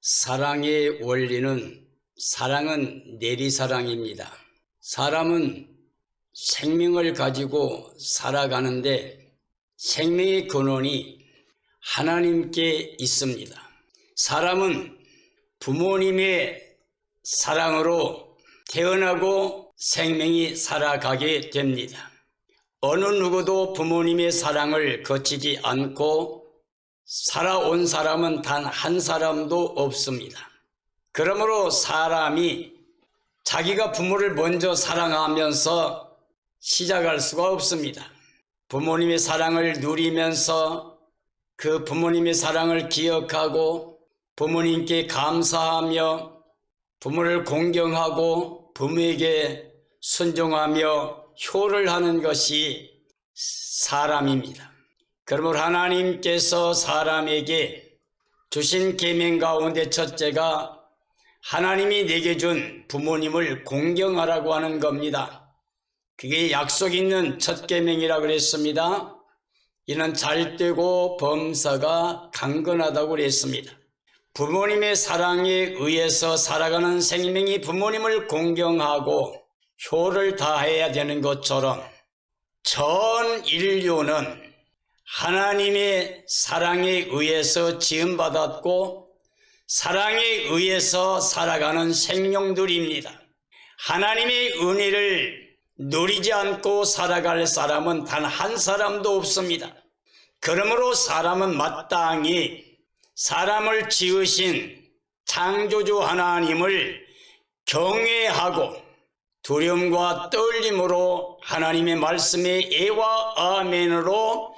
사랑의 원리는 사랑은 내리사랑입니다. 사람은 생명을 가지고 살아가는데 생명의 근원이 하나님께 있습니다. 사람은 부모님의 사랑으로 태어나고 생명이 살아가게 됩니다. 어느 누구도 부모님의 사랑을 거치지 않고 살아온 사람은 단 한 사람도 없습니다. 그러므로 사람이 자기가 부모를 먼저 사랑하면서 시작할 수가 없습니다. 부모님의 사랑을 누리면서 그 부모님의 사랑을 기억하고 부모님께 감사하며 부모를 공경하고 부모에게 순종하며 효를 하는 것이 사람입니다. 그러므로 하나님께서 사람에게 주신 계명 가운데 첫째가 하나님이 내게 준 부모님을 공경하라고 하는 겁니다. 그게 약속 있는 첫 계명이라고 그랬습니다. 이는 잘되고 범사가 강건하다고 그랬습니다. 부모님의 사랑에 의해서 살아가는 생명이 부모님을 공경하고 효를 다해야 되는 것처럼 전 인류는 하나님의 사랑에 의해서 지음받았고 사랑에 의해서 살아가는 생명들입니다. 하나님의 은혜를 누리지 않고 살아갈 사람은 단 한 사람도 없습니다. 그러므로 사람은 마땅히 사람을 지으신 창조주 하나님을 경외하고 두려움과 떨림으로 하나님의 말씀에 예와 아멘으로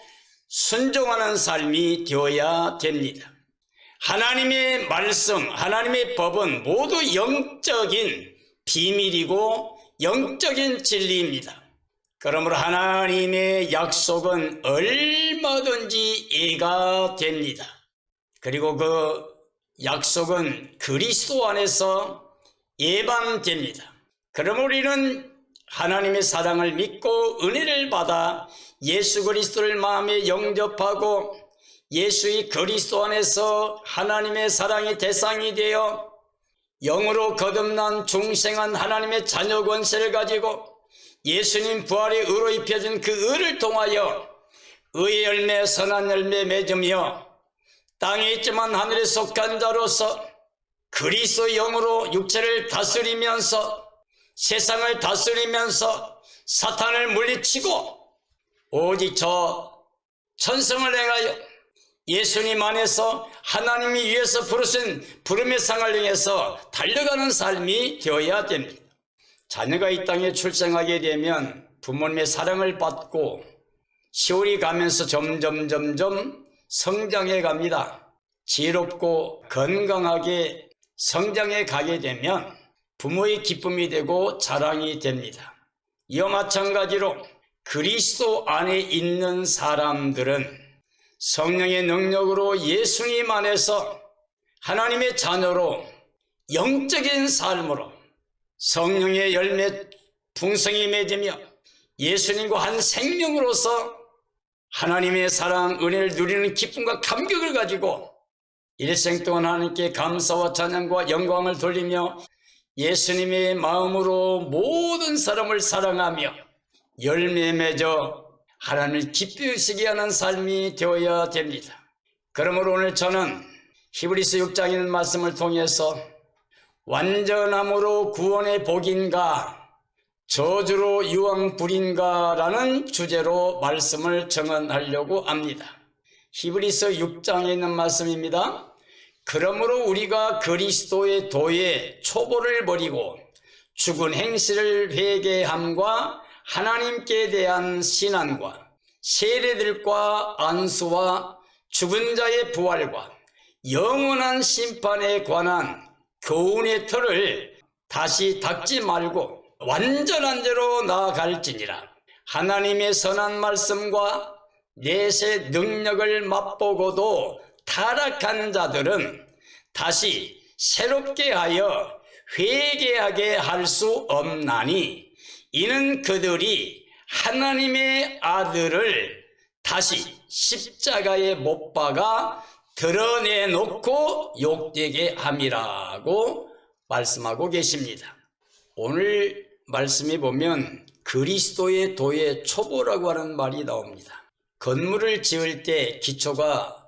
순종하는 삶이 되어야 됩니다. 하나님의 말씀, 하나님의 법은 모두 영적인 비밀이고 영적인 진리입니다. 그러므로 하나님의 약속은 얼마든지 이해가 됩니다. 그리고 그 약속은 그리스도 안에서 예반됩니다. 그러므로 우리는 하나님의 사랑을 믿고 은혜를 받아 예수 그리스도를 마음에 영접하고 예수의 그리스도 안에서 하나님의 사랑의 대상이 되어 영으로 거듭난 중생한 하나님의 자녀 권세를 가지고 예수님 부활의 의로 입혀진 그 의를 통하여 의의 열매 선한 열매 맺으며 땅에 있지만 하늘에 속한 자로서 그리스도의 영으로 육체를 다스리면서 세상을 다스리면서 사탄을 물리치고 오직 저 천성을 행하여 예수님 안에서 하나님이 위해서 부르신 부름의 상을 향해서 달려가는 삶이 되어야 됩니다. 자녀가 이 땅에 출생하게 되면 부모님의 사랑을 받고 세월이 가면서 점점 성장해 갑니다. 지혜롭고 건강하게 성장해 가게 되면 부모의 기쁨이 되고 자랑이 됩니다. 이와 마찬가지로 그리스도 안에 있는 사람들은 성령의 능력으로 예수님 안에서 하나님의 자녀로 영적인 삶으로 성령의 열매 풍성히 맺으며 예수님과 한 생명으로서 하나님의 사랑, 은혜를 누리는 기쁨과 감격을 가지고 일생 동안 하나님께 감사와 찬양과 영광을 돌리며 예수님의 마음으로 모든 사람을 사랑하며 열매 맺어 하나님을 기쁘시게 하는 삶이 되어야 됩니다. 그러므로 오늘 저는 히브리서 6장에 있는 말씀을 통해서 완전함으로 구원의 복인가 저주로 유황불인가 라는 주제로 말씀을 정언하려고 합니다. 히브리서 6장에 있는 말씀입니다. 그러므로 우리가 그리스도의 도에 초보를 버리고 죽은 행실을 회개함과 하나님께 대한 신앙과 세례들과 안수와 죽은 자의 부활과 영원한 심판에 관한 교훈의 틀을 다시 닦지 말고 완전한 죄로 나아갈지니라. 하나님의 선한 말씀과 내세 능력을 맛보고도 타락한 자들은 다시 새롭게 하여 회개하게 할 수 없나니 이는 그들이 하나님의 아들을 다시 십자가에 못 박아 드러내놓고 욕되게 함이라고 말씀하고 계십니다. 오늘 말씀에 보면 그리스도의 도의 초보라고 하는 말이 나옵니다. 건물을 지을 때 기초가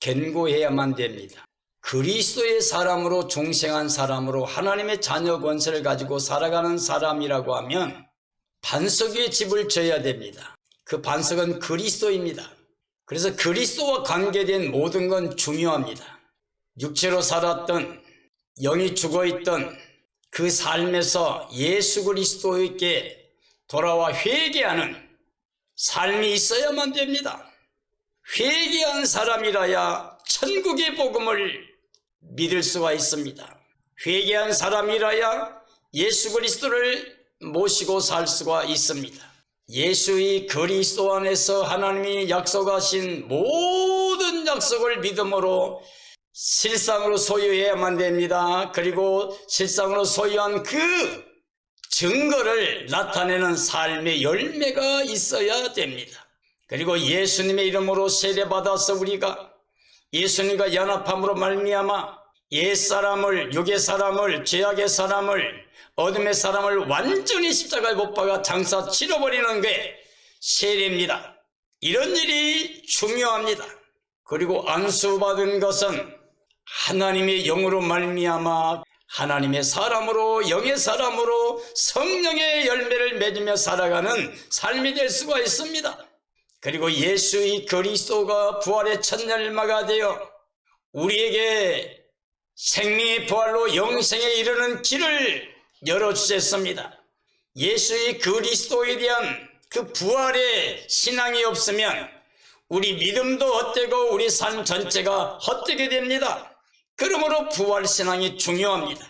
견고해야만 됩니다. 그리스도의 사람으로 중생한 사람으로 하나님의 자녀 권세를 가지고 살아가는 사람이라고 하면 반석 위에 집을 져야 됩니다. 그 반석은 그리스도입니다. 그래서 그리스도와 관계된 모든 건 중요합니다. 육체로 살았던, 영이 죽어있던 그 삶에서 예수 그리스도에게 돌아와 회개하는 삶이 있어야만 됩니다. 회개한 사람이라야 천국의 복음을 믿을 수가 있습니다. 회개한 사람이라야 예수 그리스도를 모시고 살 수가 있습니다. 예수의 그리스도 안에서 하나님이 약속하신 모든 약속을 믿음으로 실상으로 소유해야만 됩니다. 그리고 실상으로 소유한 그 증거를 나타내는 삶의 열매가 있어야 됩니다. 그리고 예수님의 이름으로 세례받아서 우리가 예수님과 연합함으로 말미암아 옛사람을, 육의 사람을, 죄악의 사람을, 어둠의 사람을 완전히 십자가에 못 박아 장사 치러버리는 게 세례입니다. 이런 일이 중요합니다. 그리고 안수받은 것은 하나님의 영으로 말미암아 하나님의 사람으로, 영의 사람으로 성령의 열매를 맺으며 살아가는 삶이 될 수가 있습니다. 그리고 예수의 그리스도가 부활의 첫 열마가 되어 우리에게 생명의 부활로 영생에 이르는 길을 열어주셨습니다. 예수의 그리스도에 대한 그 부활의 신앙이 없으면 우리 믿음도 헛되고 우리 삶 전체가 헛되게 됩니다. 그러므로 부활 신앙이 중요합니다.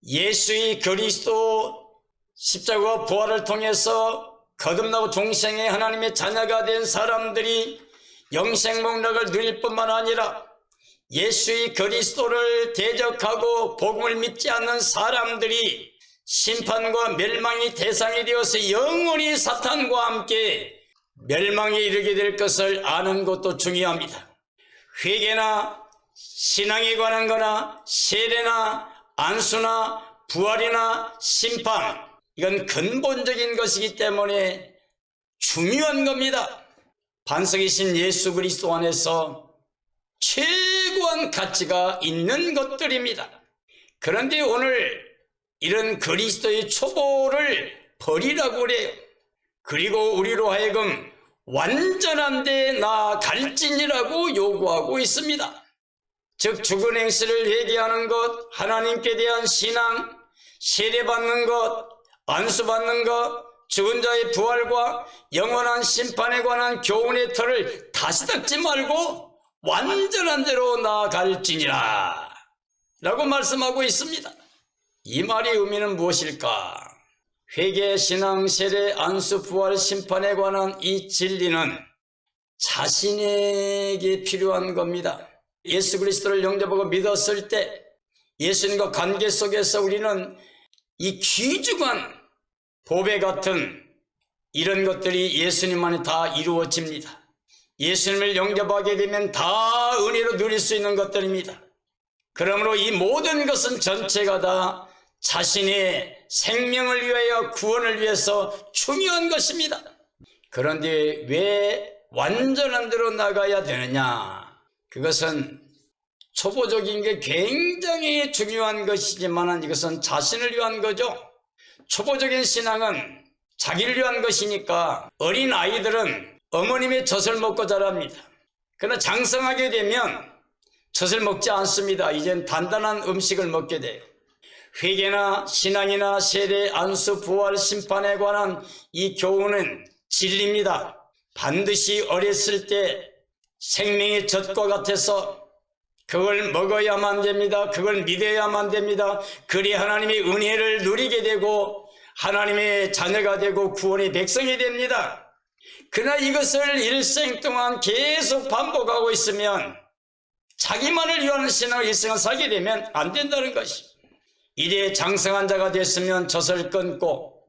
예수의 그리스도 십자가와 부활을 통해서 거듭나고 중생의 하나님의 자녀가 된 사람들이 영생 목락을 누릴 뿐만 아니라 예수의 그리스도를 대적하고 복음을 믿지 않는 사람들이 심판과 멸망의 대상이 되어서 영원히 사탄과 함께 멸망에 이르게 될 것을 아는 것도 중요합니다. 회개나 신앙에 관한 거나 세례나 안수나 부활이나 심판, 이건 근본적인 것이기 때문에 중요한 겁니다. 반석이신 예수 그리스도 안에서 최고한 가치가 있는 것들입니다. 그런데 오늘 이런 그리스도의 초보를 버리라고 그래요. 그리고 우리로 하여금 완전한 데 나아갈지니라고 요구하고 있습니다. 즉 죽은 행실을 회개하는 것, 하나님께 대한 신앙, 세례받는 것, 안수받는 것, 죽은 자의 부활과 영원한 심판에 관한 교훈의 틀을 다시 닦지 말고 완전한 대로 나아갈지니라 라고 말씀하고 있습니다. 이 말의 의미는 무엇일까? 회개, 신앙, 세례, 안수, 부활, 심판에 관한 이 진리는 자신에게 필요한 겁니다. 예수 그리스도를 영접하고 믿었을 때 예수님과 관계 속에서 우리는 이 귀중한 보배 같은 이런 것들이 예수님만에 다 이루어집니다. 예수님을 영접하게 되면 다 은혜로 누릴 수 있는 것들입니다. 그러므로 이 모든 것은 전체가 다 자신의 생명을 위하여 구원을 위해서 중요한 것입니다. 그런데 왜 완전한 대로 나가야 되느냐? 그것은 초보적인 게 굉장히 중요한 것이지만 이것은 자신을 위한 거죠. 초보적인 신앙은 자기를 위한 것이니까 어린 아이들은 어머님의 젖을 먹고 자랍니다. 그러나 장성하게 되면 젖을 먹지 않습니다. 이젠 단단한 음식을 먹게 돼요. 회개나 신앙이나 세례, 안수, 부활, 심판에 관한 이 교훈은 진리입니다. 반드시 어렸을 때 생명의 젖과 같아서 그걸 먹어야만 됩니다. 그걸 믿어야만 됩니다. 그리 하나님의 은혜를 누리게 되고 하나님의 자녀가 되고 구원의 백성이 됩니다. 그러나 이것을 일생 동안 계속 반복하고 있으면 자기만을 위한 신앙을 일생을 살게 되면 안 된다는 것입니다. 이래 장성한 자가 됐으면 젖을 끊고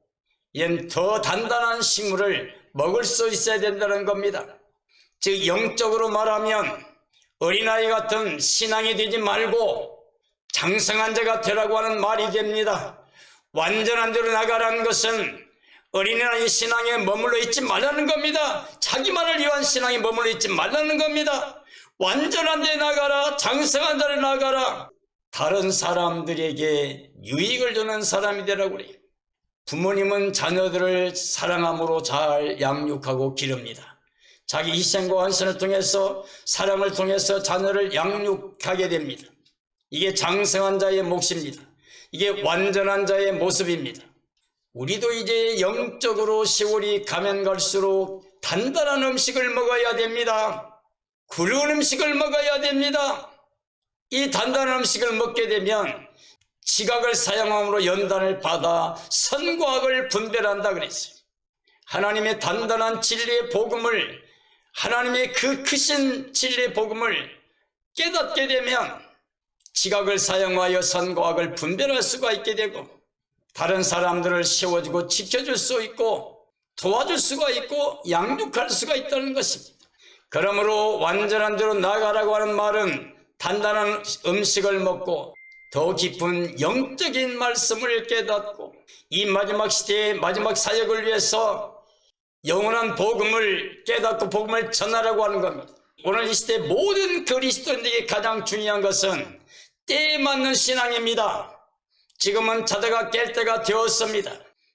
이젠 더 단단한 식물을 먹을 수 있어야 된다는 겁니다. 즉 영적으로 말하면 어린아이 같은 신앙이 되지 말고 장성한 자가 되라고 하는 말이 됩니다. 완전한 대로 나가라는 것은 어린아이 신앙에 머물러 있지 말라는 겁니다. 자기만을 위한 신앙에 머물러 있지 말라는 겁니다. 완전한 데 나가라. 장성한 자로 나가라. 다른 사람들에게 유익을 주는 사람이 되라고 그래요. 부모님은 자녀들을 사랑함으로 잘 양육하고 기릅니다. 자기 희생과 헌신을 통해서, 사랑을 통해서 자녀를 양육하게 됩니다. 이게 장성한 자의 몫입니다. 이게 완전한 자의 모습입니다. 우리도 이제 영적으로 세월이 가면 갈수록 단단한 음식을 먹어야 됩니다. 굵은 음식을 먹어야 됩니다. 이 단단한 음식을 먹게 되면 지각을 사용함으로 연단을 받아 선과 악을 분별한다 그랬어요. 하나님의 단단한 진리의 복음을, 하나님의 그 크신 진리의 복음을 깨닫게 되면 지각을 사용하여 선과 악을 분별할 수가 있게 되고, 다른 사람들을 세워주고 지켜줄 수 있고 도와줄 수가 있고 양육할 수가 있다는 것입니다. 그러므로 완전한 대로 나아가라고 하는 말은 단단한 음식을 먹고 더 깊은 영적인 말씀을 깨닫고 이 마지막 시대의 마지막 사역을 위해서 영원한 복음을 깨닫고 복음을 전하라고 하는 겁니다. 오늘 이 시대 모든 그리스도인들에게 가장 중요한 것은 때에 맞는 신앙입니다. 지금은 자다가 깰 때가 되었습니다.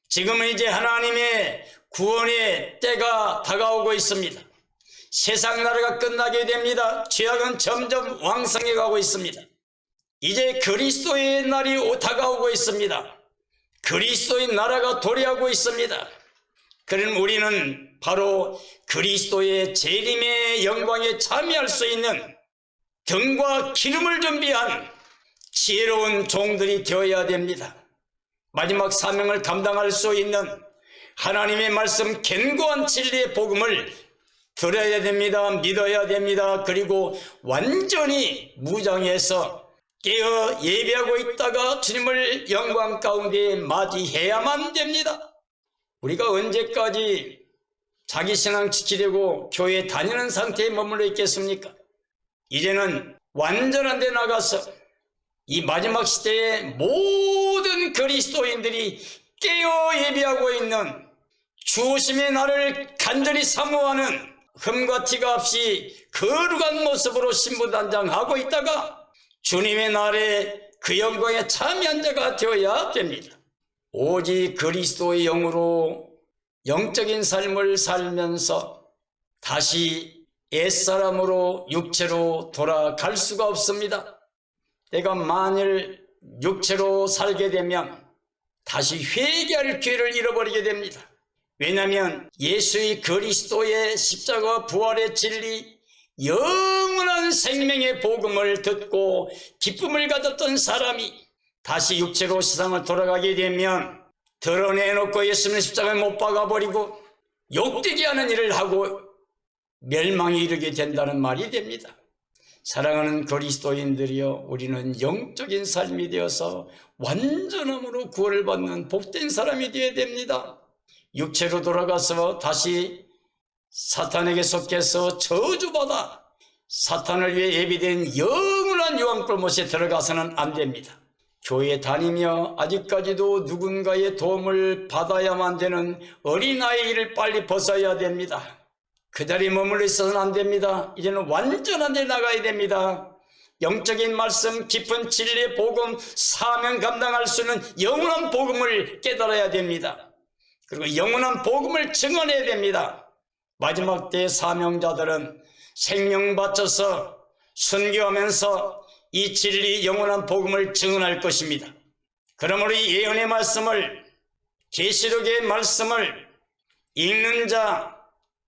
지금은 이제 하나님의 구원의 때가 다가오고 있습니다. 세상 나라가 끝나게 됩니다. 죄악은 점점 왕성해 가고 있습니다. 이제 그리스도의 날이 다가오고 있습니다. 그리스도의 나라가 도래하고 있습니다. 그럼 우리는 바로 그리스도의 재림의 영광에 참여할 수 있는 등과 기름을 준비한 지혜로운 종들이 되어야 됩니다. 마지막 사명을 감당할 수 있는 하나님의 말씀 견고한 진리의 복음을 들어야 됩니다. 믿어야 됩니다. 그리고 완전히 무장해서 깨어 예배하고 있다가 주님을 영광 가운데 맞이해야만 됩니다. 우리가 언제까지 자기 신앙 지키려고 교회에 다니는 상태에 머물러 있겠습니까? 이제는 완전한 데 나가서 이 마지막 시대에 모든 그리스도인들이 깨어 예배하고 있는 주오심의 날을 간절히 사모하는 흠과 티가 없이 거룩한 모습으로 신부단장하고 있다가 주님의 날에 그 영광에 참여한 자가 되어야 됩니다. 오직 그리스도의 영으로 영적인 삶을 살면서 다시 옛사람으로 육체로 돌아갈 수가 없습니다. 내가 만일 육체로 살게 되면 다시 회개할 기회를 잃어버리게 됩니다. 왜냐하면 예수의 그리스도의 십자가 부활의 진리, 영원한 생명의 복음을 듣고 기쁨을 가졌던 사람이 다시 육체로 세상을 돌아가게 되면 드러내놓고 예수님의 십자가에 못 박아버리고 욕되게 하는 일을 하고 멸망에 이르게 된다는 말이 됩니다. 사랑하는 그리스도인들이여, 우리는 영적인 삶이 되어서 완전함으로 구원을 받는 복된 사람이 되어야 됩니다. 육체로 돌아가서 다시 사탄에게 속해서 저주받아 사탄을 위해 예비된 영원한 유황불못에 들어가서는 안 됩니다. 교회에 다니며 아직까지도 누군가의 도움을 받아야만 되는 어린아이를 빨리 벗어야 됩니다. 그 자리에 머물러 있어서는 안 됩니다. 이제는 완전한 데 나가야 됩니다. 영적인 말씀, 깊은 진리의 복음, 사명 감당할 수 있는 영원한 복음을 깨달아야 됩니다. 그리고 영원한 복음을 증언해야 됩니다. 마지막 때의 사명자들은 생명 바쳐서 순교하면서 이 진리 영원한 복음을 증언할 것입니다. 그러므로 이 예언의 말씀을, 계시록의 말씀을 읽는 자,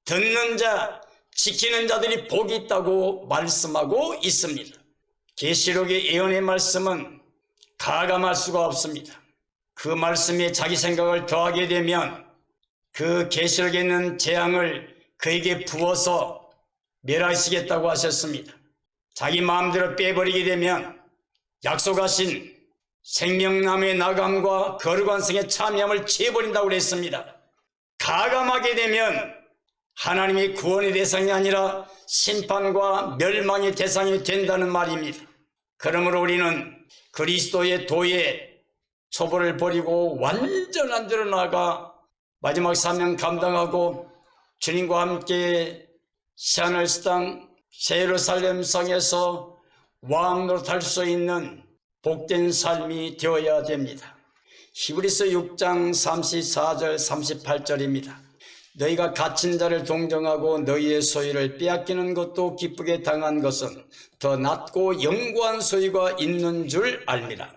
듣는 자, 지키는 자들이 복이 있다고 말씀하고 있습니다. 계시록의 예언의 말씀은 가감할 수가 없습니다. 그 말씀에 자기 생각을 더하게 되면 그 계시록에 있는 재앙을 그에게 부어서 멸하시겠다고 하셨습니다. 자기 마음대로 빼버리게 되면 약속하신 생명나무의 나감과 거룩한 성의 참여함을 취해버린다고 그랬습니다. 가감하게 되면 하나님이 구원의 대상이 아니라 심판과 멸망의 대상이 된다는 말입니다. 그러므로 우리는 그리스도의 도에 초보를 버리고 완전한 데로 나아가 마지막 사명 감당하고 주님과 함께 새하늘스 땅 예루살렘 성에서 왕노릇할 수 있는 복된 삶이 되어야 됩니다. 히브리서 6장 34절 38절입니다. 너희가 갇힌 자를 동정하고 너희의 소유를 빼앗기는 것도 기쁘게 당한 것은 더 낫고 영구한 소유가 있는 줄 알미라.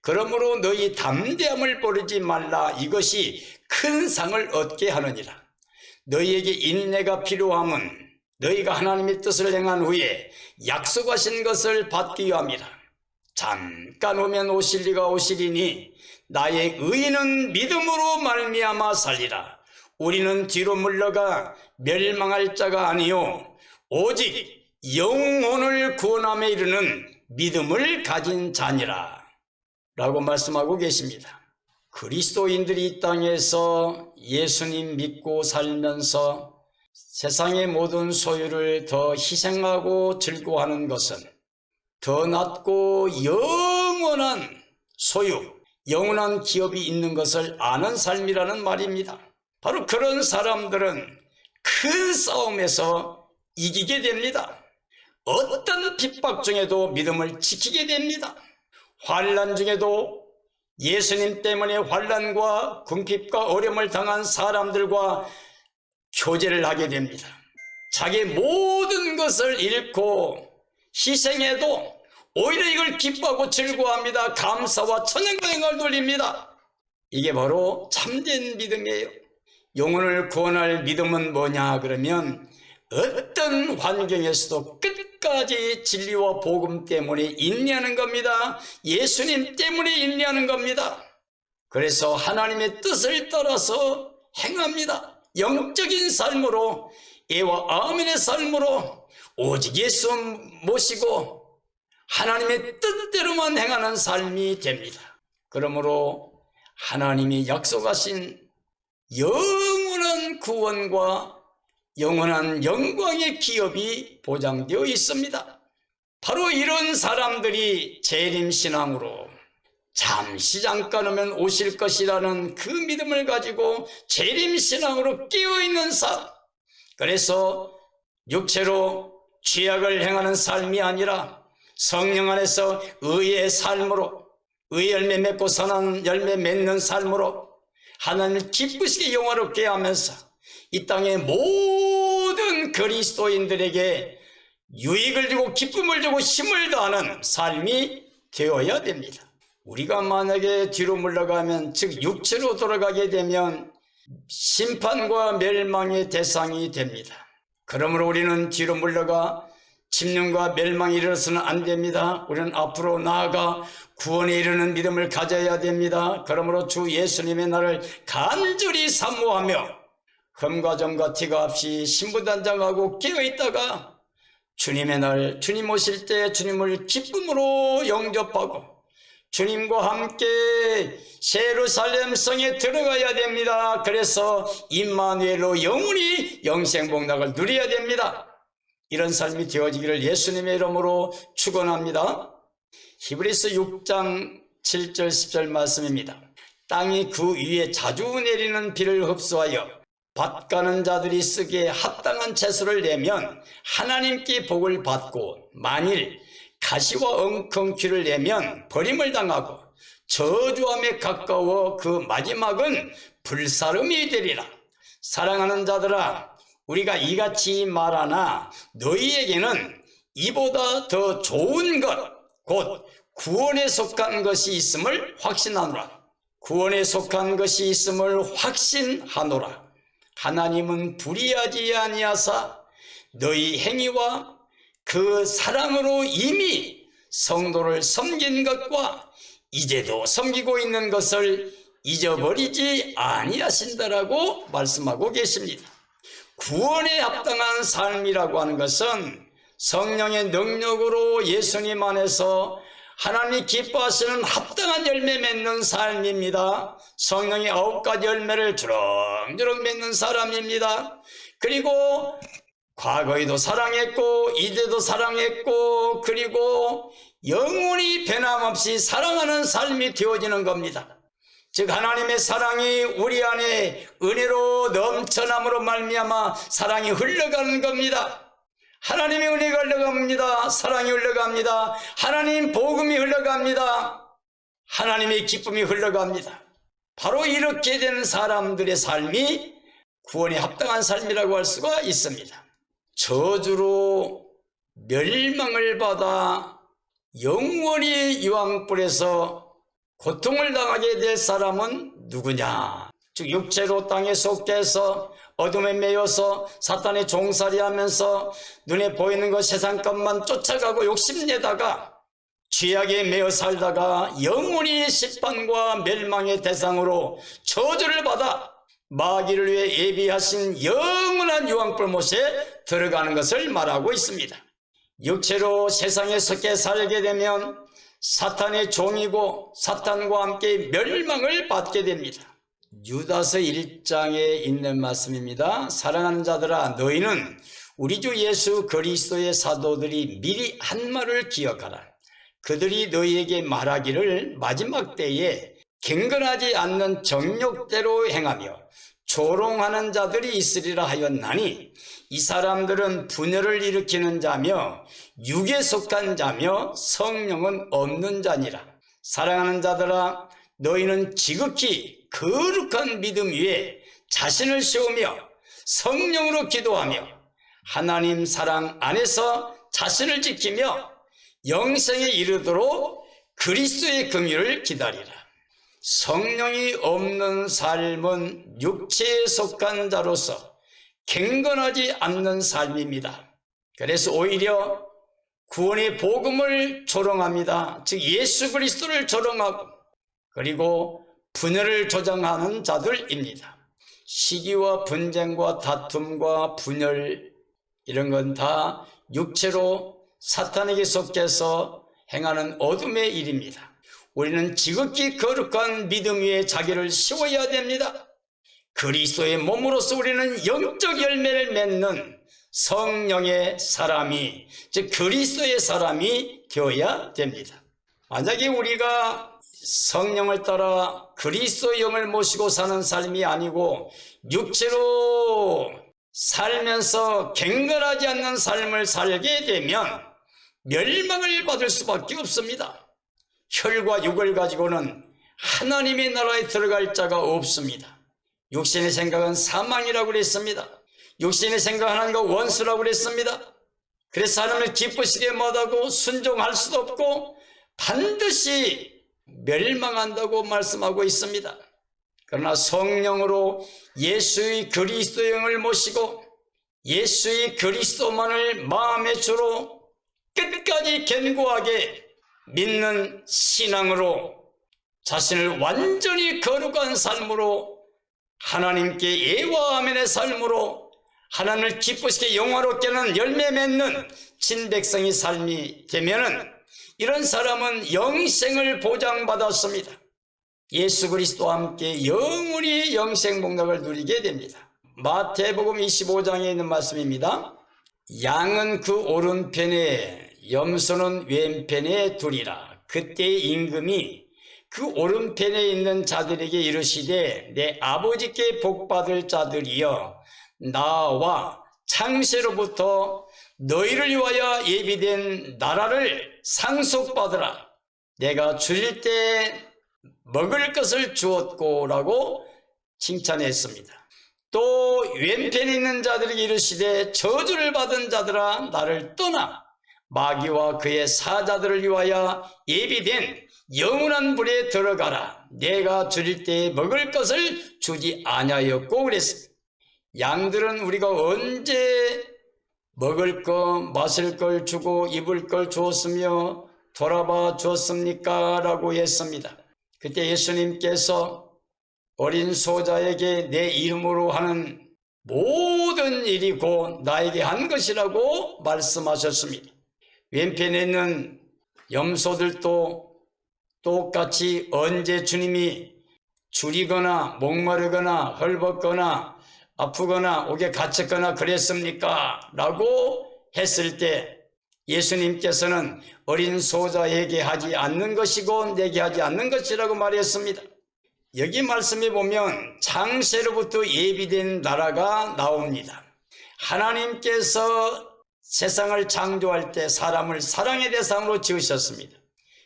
그러므로 너희 담대함을 버리지 말라. 이것이 큰 상을 얻게 하느니라. 너희에게 인내가 필요함은 너희가 하나님의 뜻을 행한 후에 약속하신 것을 받기 위함이라. 잠깐 오면 오실 이가 오시리니 나의 의인은 믿음으로 말미암아 살리라. 우리는 뒤로 물러가 멸망할 자가 아니요 오직 영혼을 구원함에 이르는 믿음을 가진 자니라 라고 말씀하고 계십니다. 그리스도인들이 이 땅에서 예수님 믿고 살면서 세상의 모든 소유를 더 희생하고 즐거워하는 것은 더 낫고 영원한 소유, 영원한 기업이 있는 것을 아는 삶이라는 말입니다. 바로 그런 사람들은 큰 싸움에서 이기게 됩니다. 어떤 핍박 중에도 믿음을 지키게 됩니다. 환난 중에도 예수님 때문에 환난과 궁핍과 어려움을 당한 사람들과 교제를 하게 됩니다. 자기 모든 것을 잃고 희생해도 오히려 이걸 기뻐하고 즐거워합니다. 감사와 찬양을 돌립니다. 이게 바로 참된 믿음이에요. 영혼을 구원할 믿음은 뭐냐 그러면 어떤 환경에서도 끝까지 진리와 복음 때문에 인내하는 겁니다. 예수님 때문에 인내하는 겁니다. 그래서 하나님의 뜻을 따라서 행합니다. 영적인 삶으로, 예와 아멘의 삶으로 오직 예수 모시고 하나님의 뜻대로만 행하는 삶이 됩니다. 그러므로 하나님이 약속하신 영원한 구원과 영원한 영광의 기업이 보장되어 있습니다. 바로 이런 사람들이 재림신앙으로 잠시 잠깐 오면 오실 것이라는 그 믿음을 가지고 재림신앙으로 깨어있는 삶, 그래서 육체로 죄악을 행하는 삶이 아니라 성령 안에서 의의 삶으로, 의의 열매 맺고 선한 열매 맺는 삶으로 하나님을 기쁘시게 영화롭게 하면서 이 땅의 모든 그리스도인들에게 유익을 주고 기쁨을 주고 힘을 더하는 삶이 되어야 됩니다. 우리가 만약에 뒤로 물러가면, 즉 육체로 돌아가게 되면 심판과 멸망의 대상이 됩니다. 그러므로 우리는 뒤로 물러가 침륜과 멸망에 이르러서는 안 됩니다. 우리는 앞으로 나아가 구원에 이르는 믿음을 가져야 됩니다. 그러므로 주 예수님의 날을 간절히 사모하며 흠과 점과 티가 없이 신부단장하고 깨어있다가 주님의 날, 주님 오실 때 주님을 기쁨으로 영접하고 주님과 함께 예루살렘 성에 들어가야 됩니다. 그래서 임마누엘로 영원히 영생복락을 누려야 됩니다. 이런 삶이 되어지기를 예수님의 이름으로 축원합니다. 히브리서 6장 7절 10절 말씀입니다. 땅이 그 위에 자주 내리는 비를 흡수하여 밭 가는 자들이 쓰기에 합당한 채소를 내면 하나님께 복을 받고, 만일 가시와 엉겅퀴를 내면 버림을 당하고 저주함에 가까워 그 마지막은 불사름이 되리라. 사랑하는 자들아, 우리가 이같이 말하나 너희에게는 이보다 더 좋은 것, 곧 구원에 속한 것이 있음을 확신하노라. 구원에 속한 것이 있음을 확신하노라. 하나님은 불의하지 아니하사 너희 행위와 그 사랑으로 이미 성도를 섬긴 것과 이제도 섬기고 있는 것을 잊어버리지 아니하신다라고 말씀하고 계십니다. 구원에 합당한 삶이라고 하는 것은 성령의 능력으로 예수님 안에서 하나님이 기뻐하시는 합당한 열매 맺는 삶입니다. 성령의 9가지 열매를 주렁주렁 맺는 사람입니다. 그리고 과거에도 사랑했고 이제도 사랑했고 그리고 영원히 변함없이 사랑하는 삶이 되어지는 겁니다. 즉 하나님의 사랑이 우리 안에 은혜로 넘쳐남으로 말미암아 사랑이 흘러가는 겁니다. 하나님의 은혜가 흘러갑니다. 사랑이 흘러갑니다. 하나님 복음이 흘러갑니다. 하나님의 기쁨이 흘러갑니다. 바로 이렇게 되는 사람들의 삶이 구원에 합당한 삶이라고 할 수가 있습니다. 저주로 멸망을 받아 영원히 유황불에서 고통을 당하게 될 사람은 누구냐? 즉 육체로 땅에 속해서 어둠에 매여서 사탄의 종살이하면서 눈에 보이는 것 세상 것만 쫓아가고 욕심내다가 죄악에 매여 살다가 영원히 심판과 멸망의 대상으로 저주를 받아 마귀를 위해 예비하신 영원한 유황불 못에 들어가는 것을 말하고 있습니다. 육체로 세상에 속해 살게 되면 사탄의 종이고 사탄과 함께 멸망을 받게 됩니다. 유다서 1장에 있는 말씀입니다. 사랑하는 자들아, 너희는 우리 주 예수 그리스도의 사도들이 미리 한 말을 기억하라. 그들이 너희에게 말하기를 마지막 때에 경건하지 않는 정욕대로 행하며 조롱하는 자들이 있으리라 하였나니 이 사람들은 분열을 일으키는 자며 육에 속한 자며 성령은 없는 자니라. 사랑하는 자들아, 너희는 지극히 거룩한 믿음 위에 자신을 세우며 성령으로 기도하며 하나님 사랑 안에서 자신을 지키며 영생에 이르도록 그리스도의 긍휼을 기다리라. 성령이 없는 삶은 육체에 속한 자로서 경건하지 않는 삶입니다. 그래서 오히려 구원의 복음을 조롱합니다. 즉 예수 그리스도를 조롱하고 그리고 분열을 조장하는 자들입니다. 시기와 분쟁과 다툼과 분열 이런 건 다 육체로 사탄에게 속해서 행하는 어둠의 일입니다. 우리는 지극히 거룩한 믿음 위에 자기를 세워야 됩니다. 그리스도의 몸으로서 우리는 영적 열매를 맺는 성령의 사람이, 즉 그리스도의 사람이 되어야 됩니다. 만약에 우리가 성령을 따라 그리스도의 영을 모시고 사는 삶이 아니고 육체로 살면서 경건하지 않는 삶을 살게 되면 멸망을 받을 수밖에 없습니다. 혈과 육을 가지고는 하나님의 나라에 들어갈 자가 없습니다. 육신의 생각은 사망이라고 그랬습니다. 육신의 생각 하나님과 원수라고 그랬습니다. 그래서 하나님을 기쁘시게 못하고 순종할 수도 없고 반드시 멸망한다고 말씀하고 있습니다. 그러나 성령으로 예수의 그리스도의 영을 모시고 예수의 그리스도만을 마음의 주로 끝까지 견고하게 믿는 신앙으로 자신을 완전히 거룩한 삶으로 하나님께 예화하면의 삶으로 하나님을 기쁘시게 영화롭게 하는 열매 맺는 친백성의 삶이 되면은 이런 사람은 영생을 보장받았습니다. 예수 그리스도와 함께 영원히 영생 복락을 누리게 됩니다. 마태복음 25장에 있는 말씀입니다. 양은 그 오른편에 염소는 왼편에 두리라. 그때 임금이 그 오른편에 있는 자들에게 이르시되 내 아버지께 복받을 자들이여 나와 창세로부터 너희를 위하여 예비된 나라를 상속받으라. 내가 줄일 때 먹을 것을 주었고 라고 칭찬했습니다. 또 왼편에 있는 자들에게 이르시되 저주를 받은 자들아 나를 떠나 마귀와 그의 사자들을 위하여 예비된 영원한 불에 들어가라. 내가 줄일 때에 먹을 것을 주지 아니하였고 그랬습니다. 양들은 우리가 언제 먹을 것, 마실 걸 주고 입을 걸 주었으며 돌아봐 주었습니까? 라고 했습니다. 그때 예수님께서 어린 소자에게 내 이름으로 하는 모든 일이 곧 나에게 한 것이라고 말씀하셨습니다. 왼편에 있는 염소들도 똑같이 언제 주님이 줄이거나 목마르거나 헐벗거나 아프거나 옥에 갇혔거나 그랬습니까? 라고 했을 때 예수님께서는 어린 소자에게 하지 않는 것이고 내게 하지 않는 것이라고 말했습니다. 여기 말씀에 보면 창세로부터 예비된 나라가 나옵니다. 하나님께서 세상을 창조할 때 사람을 사랑의 대상으로 지으셨습니다.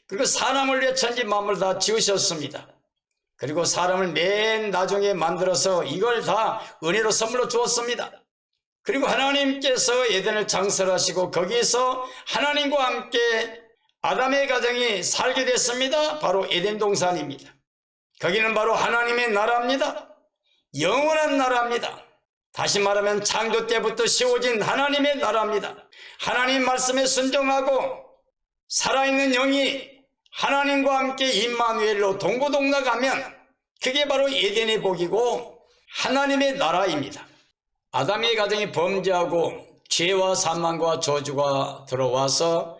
그리고 사람을 위해 천지 만물을 다 지으셨습니다. 그리고 사람을 맨 나중에 만들어서 이걸 다 은혜로 선물로 주었습니다. 그리고 하나님께서 에덴을 창설하시고 거기서 하나님과 함께 아담의 가정이 살게 됐습니다. 바로 에덴 동산입니다. 거기는 바로 하나님의 나라입니다. 영원한 나라입니다. 다시 말하면 창조 때부터 세워진 하나님의 나라입니다. 하나님 말씀에 순종하고 살아있는 영이 하나님과 함께 임마누엘로 동고동락하면 그게 바로 에덴의 복이고 하나님의 나라입니다. 아담의 가정이 범죄하고 죄와 사망과 저주가 들어와서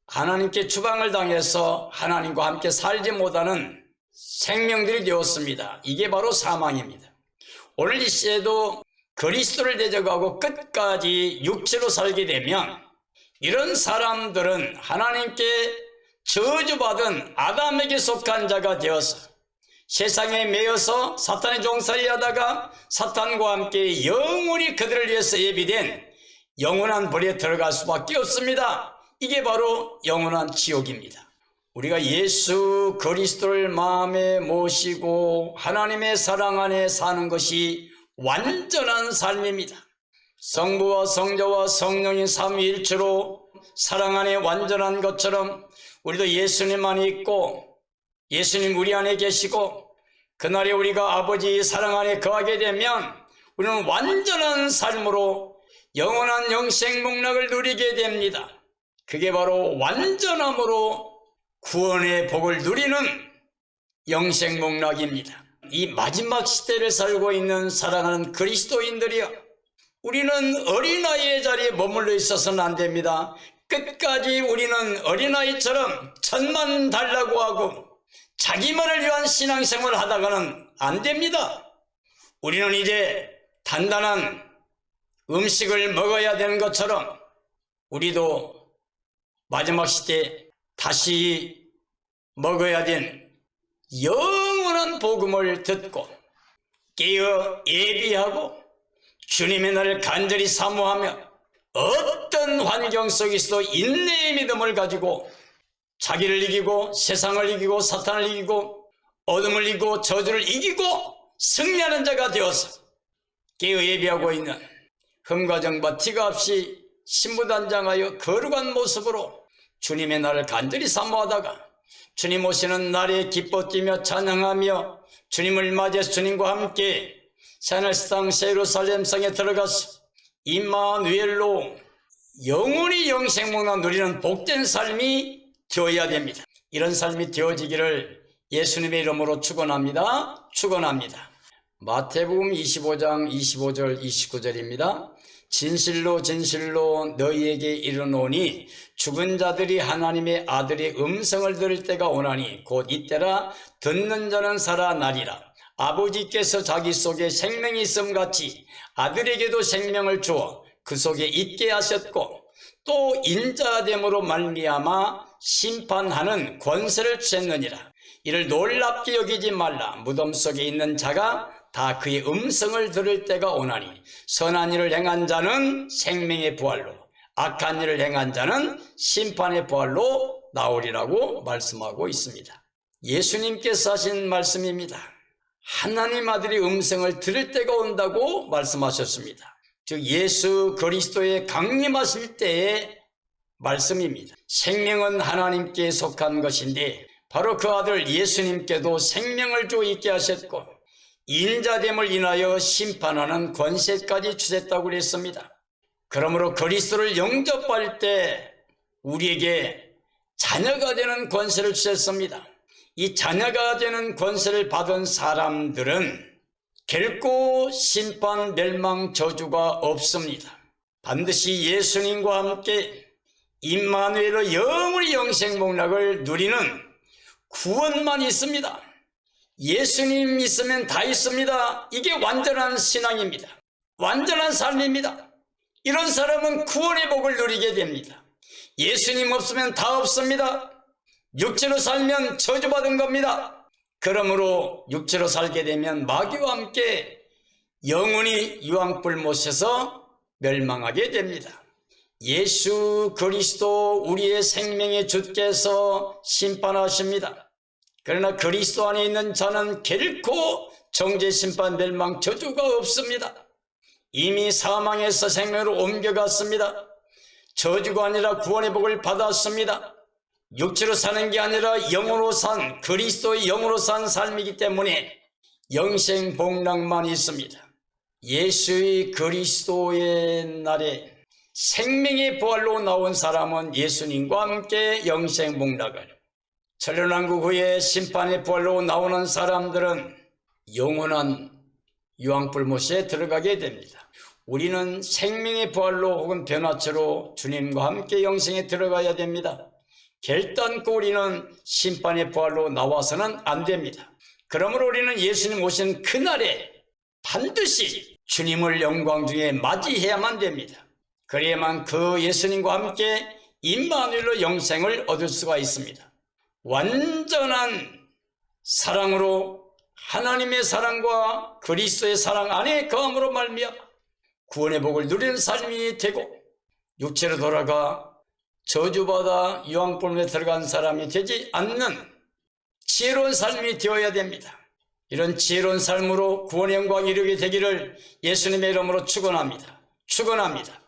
하나님께 추방을 당해서 하나님과 함께 살지 못하는 생명들이 되었습니다. 이게 바로 사망입니다. 오늘 이 시대도 그리스도를 대적하고 끝까지 육체로 살게 되면 이런 사람들은 하나님께 저주받은 아담에게 속한 자가 되어서 세상에 매여서 사탄의 종살이 하다가 사탄과 함께 영원히 그들을 위해서 예비된 영원한 벌에 들어갈 수밖에 없습니다. 이게 바로 영원한 지옥입니다. 우리가 예수 그리스도를 마음에 모시고 하나님의 사랑 안에 사는 것이 완전한 삶입니다. 성부와 성자와 성령인 삼위일체로 사랑 안에 완전한 것처럼 우리도 예수님 안에 있고 예수님 우리 안에 계시고 그날에 우리가 아버지의 사랑 안에 거하게 되면 우리는 완전한 삶으로 영원한 영생목락을 누리게 됩니다. 그게 바로 완전함으로 구원의 복을 누리는 영생목락입니다. 이 마지막 시대를 살고 있는 사랑하는 그리스도인들이여, 우리는 어린아이의 자리에 머물러 있어서는 안 됩니다. 끝까지 우리는 어린아이처럼 천만 달라고 하고 자기만을 위한 신앙생활을 하다가는 안 됩니다. 우리는 이제 단단한 음식을 먹어야 되는 것처럼 우리도 마지막 시대에 다시 먹어야 된 영원한 복음을 듣고 깨어 예비하고 주님의 날을 간절히 사모하며 어떤 환경 속에서도 인내의 믿음을 가지고 자기를 이기고 세상을 이기고 사탄을 이기고 어둠을 이기고 저주를 이기고 승리하는 자가 되어서 깨어 예비하고 있는 흠과 정과 티가 없이 신부단장하여 거룩한 모습으로 주님의 날을 간절히 사모하다가 주님 오시는 날에 기뻐 뛰며 찬양하며 주님을 맞이해서 주님과 함께 새하늘새 땅 새 예루살렘 성에 들어가서 임마누엘로 영원히 영생목락 누리는 복된 삶이 되어야 됩니다. 이런 삶이 되어지기를 예수님의 이름으로 축원합니다. 축원합니다. 마태복음 25장 25절 29절입니다. 진실로 진실로 너희에게 이르노니 죽은 자들이 하나님의 아들의 음성을 들을 때가 오나니 곧 이때라. 듣는 자는 살아나리라. 아버지께서 자기 속에 생명이 있음같이 아들에게도 생명을 주어 그 속에 있게 하셨고 또 인자됨으로 말미암아 심판하는 권세를 주셨느니라. 이를 놀랍게 여기지 말라. 무덤 속에 있는 자가 다 그의 음성을 들을 때가 오나니 선한 일을 행한 자는 생명의 부활로 악한 일을 행한 자는 심판의 부활로 나오리라고 말씀하고 있습니다. 예수님께서 하신 말씀입니다. 하나님 아들의 음성을 들을 때가 온다고 말씀하셨습니다. 즉 예수 그리스도의 강림하실 때의 말씀입니다. 생명은 하나님께 속한 것인데 바로 그 아들 예수님께도 생명을 주어 있게 하셨고 인자됨을 인하여 심판하는 권세까지 주셨다고 그랬습니다. 그러므로 그리스도를 영접할 때 우리에게 자녀가 되는 권세를 주셨습니다. 이 자녀가 되는 권세를 받은 사람들은 결코 심판, 멸망, 저주가 없습니다. 반드시 예수님과 함께 임마누엘로 영원히 영생목락을 누리는 구원만 있습니다. 예수님 있으면 다 있습니다. 이게 완전한 신앙입니다. 완전한 삶입니다. 이런 사람은 구원의 복을 누리게 됩니다. 예수님 없으면 다 없습니다. 육체로 살면 저주받은 겁니다. 그러므로 육체로 살게 되면 마귀와 함께 영원히 유황불못에서 멸망하게 됩니다. 예수 그리스도 우리의 생명의 주께서 심판하십니다. 그러나 그리스도 안에 있는 자는 결코 정죄, 심판, 멸망, 저주가 없습니다. 이미 사망에서 생명으로 옮겨갔습니다. 저주가 아니라 구원의 복을 받았습니다. 육체로 사는 게 아니라 영으로 산, 그리스도의 영으로 산 삶이기 때문에 영생 복락만 있습니다. 예수의 그리스도의 날에 생명의 부활로 나온 사람은 예수님과 함께 영생 복락을, 천년왕국 후에 심판의 부활로 나오는 사람들은 영원한 유황불못에 들어가게 됩니다. 우리는 생명의 부활로 혹은 변화체로 주님과 함께 영생에 들어가야 됩니다. 결단코 우리는 심판의 부활로 나와서는 안 됩니다. 그러므로 우리는 예수님 오신 그날에 반드시 주님을 영광 중에 맞이해야만 됩니다. 그래야만 그 예수님과 함께 임마누엘로 영생을 얻을 수가 있습니다. 완전한 사랑으로 하나님의 사랑과 그리스도의 사랑 안에 거함으로 말미암아 구원의 복을 누리는 삶이 되고 육체로 돌아가 저주받아 유황불못에 들어간 사람이 되지 않는 지혜로운 삶이 되어야 됩니다. 이런 지혜로운 삶으로 구원의 영광 이루게 되기를 예수님의 이름으로 축원합니다. 축원합니다.